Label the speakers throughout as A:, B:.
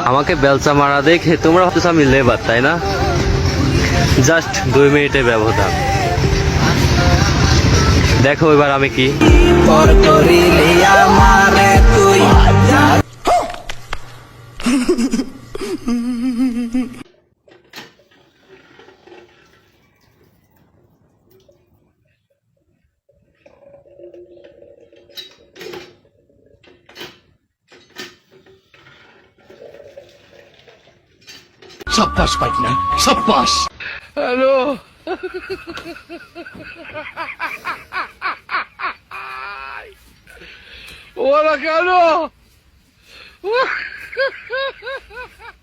A: আমাকে বেলচা মারা দেখে তোমরা ভাবছো আমি লেবার, তাই না? জাস্ট 2 মিনিটের ব্যবধান। দেখো এবার আমি কি
B: সাব্বাস পাইকনা, সাব্বাস।
C: হ্যালো, ওরা কেন?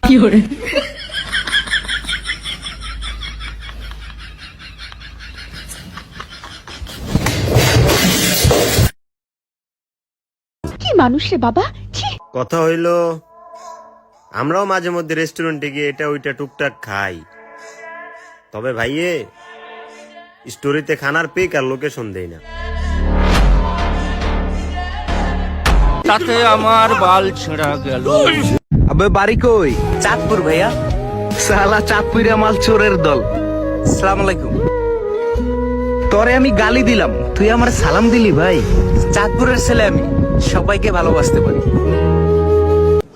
D: কি করে? কি মানুষ রে বাবা, ছি।
E: কথা হইলো আমরাও মাঝে মধ্যে রেস্টুরেন্টে গিয়ে এটা ওইটা টুকটাক খাই, তবে ভাইয়ে স্টোরিতে খানার পিক আর লোকেশন দেই না।
C: তাতে আমার বাল ছেঁড়া গেল।
F: আবে বাড়ি কই?
G: চাঁদপুর ভাইয়া।
F: সালা চাঁদপুরিয়া মাল চোরের দল।
G: আসসালাম আলাইকুম।
F: তোরে আমি গালি দিলাম, তুই আমার সালাম দিলি ভাই।
G: চাঁদপুরের ছেলে আমি, সবাইকে ভালোবাসতে পারি।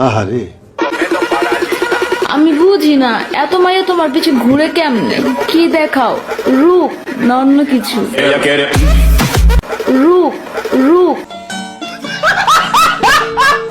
B: আহারে,
D: আমি বুঝি না এত মাইয়া তোমার পিছে ঘুরে কেমনে? কি দেখাও, রূপ না অন্য কিছু? রূপ, রূপ।